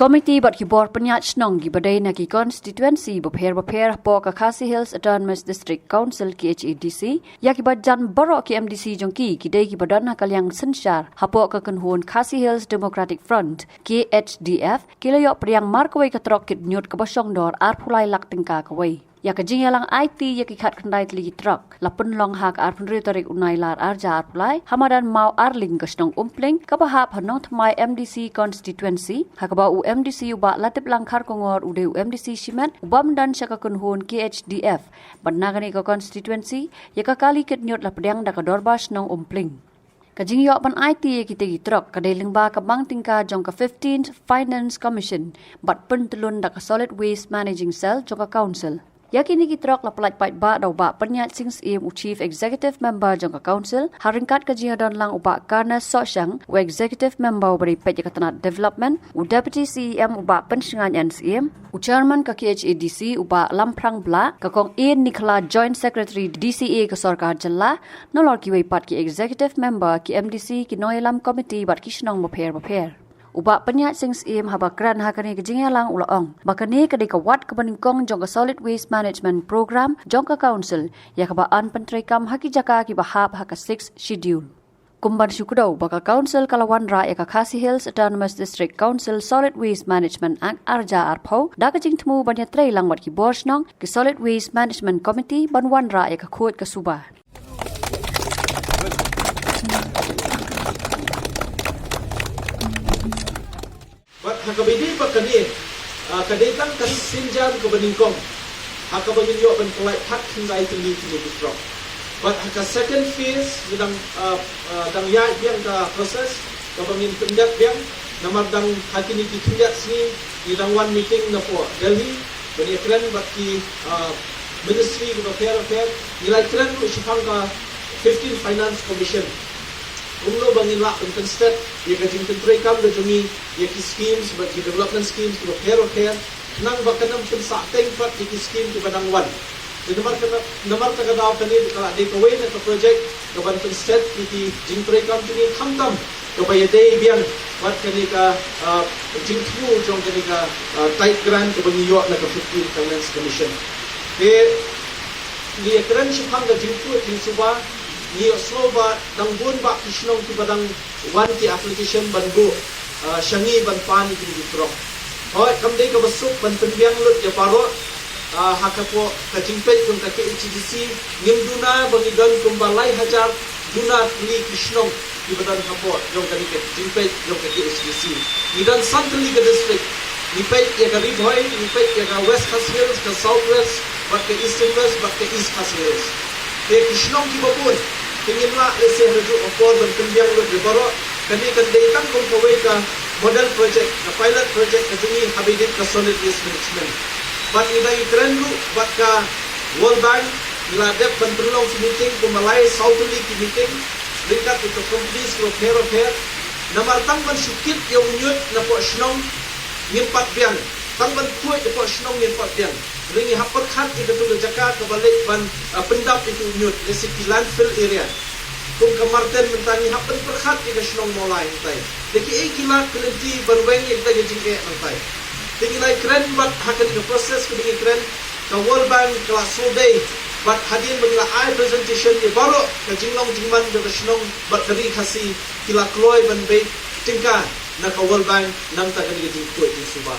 Committee bat ki bor penyat shnong gi badai na ki Constituency bapher po ka Khasi Hills Autonomous District Council KHADC ya ki bajan borok ki MDC jongki ki dai ki badan ka Liang Synshar hapo ka kanhun Khasi Hills Democratic Front KHDF kilayo priang markawai ka trok kit ñiut ka basong dor ar phulai lak tingka kawai ya ka jing yalang IT ya ki khat kandai tli trok lapun long hak ar pun retorik unai lar ar jar plai hamadan mau arling ka shnong umpling ka bahap hanong thmai MDC Constituency hakaba u MDC uba latip langkhar kongor ude u MDC shimet ubam dan syaka kunhun KHDF banagani ka Constituency ya ka kali kit ñiut la pedang da ka dorba shnong umpling Kajing yok pan IT kita gitrok kadai lingba ka bang tingka jong ka 15th Finance Commission bat pen telun da ka Solid Waste Managing Cell jong ka Council. Yakini gitrok la pelaj pait ba daw ba penyat sings im u Chief Executive Member jong ka Council haringkat kajing don lang uba karna sosyang u Executive Member beri pet katanat Development u Deputy CEM uba pensingan NCM u Chairman ka KHADC uba lamprang bla ka kong in Nikla Joint Secretary DCA ka Sarkar Jalla nolor ki wei pat ki Executive Member ki MDC ki Noilam Committee bat ki shnong bapher Uba penyat sings im haba kran hakani kejing yalang ulaong. Bakani kadai ka wat ka baningkong jong ka Solid Waste Management Program jong ka Council ya ka baan pentrikam haki jaka ki bahap haka 6 schedule. Kumban syukudau baka Council kalawan ra ya ka Khasi Hills Autonomous District Council Solid Waste Management Act arja arpau da kejing temu banya trei lang wat ki borsnong ki Solid Waste Management Committee banwan ra ya ka khut ka suba. Hakabidi pa kani kadetang kan sinjan ko baningkong hakabangin yo ban kolai thak hingai tili tili trok but haka second phase dang ya biang ka process kabangin tindak biang namar dang hakini ki tindak sini di dang one meeting na po Delhi bani kran bat ki ministry of affair nilai kran ko sifang ka 15 Finance Commission Umlo bangin la untuk step ya kajing tentrai kam da jungi ya ki schemes but ki development schemes ki care nang bakanam pensa teng pat ki scheme ki badang wan di namar ka daw kani kala de ko way na project ka ban pen step ki jing trai kam ni khamtam ko ba yade biang wat kani ka jing thu jong kani ka tight grant ko bangi yo na ka 15 Finance Commission e ni ekran shipang da jing thu jing suba ni sloba dangbun ba kishnong ki badang one ki application bandu shangi ban pan ki gitrok hoy kamdei ka basuk ban penbiang lut ya paro hakapo ka jingpet kun ka KHADC nimduna bangidan kumbalai hajar duna li kishnong ki badang hapo jong ka ni jingpet jong ka KHADC nidan santli ka district ni pet ya ka riboy ni pet ya ka West Khasi Hills ka South West bat ka Eastern West bat ka East Khasi Hills ke kishnong ki babun tingin la lese raju opor ban kembiang lo dibaro kani kan deitang kong kawai ka model project ka pilot project ka jungi habidit ka Solid Waste Management bat idai keren lu bat ka World Bank ila dep ban perlong meeting ko malay Southly ki meeting dekat itu companies ko care namar tang ban syukit yung ñiut na po shnong ngimpat biang tang ban kuy po shnong ngimpat biang ringi hapat khat ito tu jaka ke balik ban pendap itu ñiut resiki landfill area kum kamarten mentangi hapat perkhat ika shnong molai tai deki e kila kelenti banweng ikta gejing e nantai tingilai kren bat hakan ke proses ke dingi kren ka World Bank kelas day bat hadin bangla ai presentation ni baro ka jinglong jingman de shnong bat kari khasi kila kloi ban be tingka na ka World Bank nang ta kan gejing ko itu suba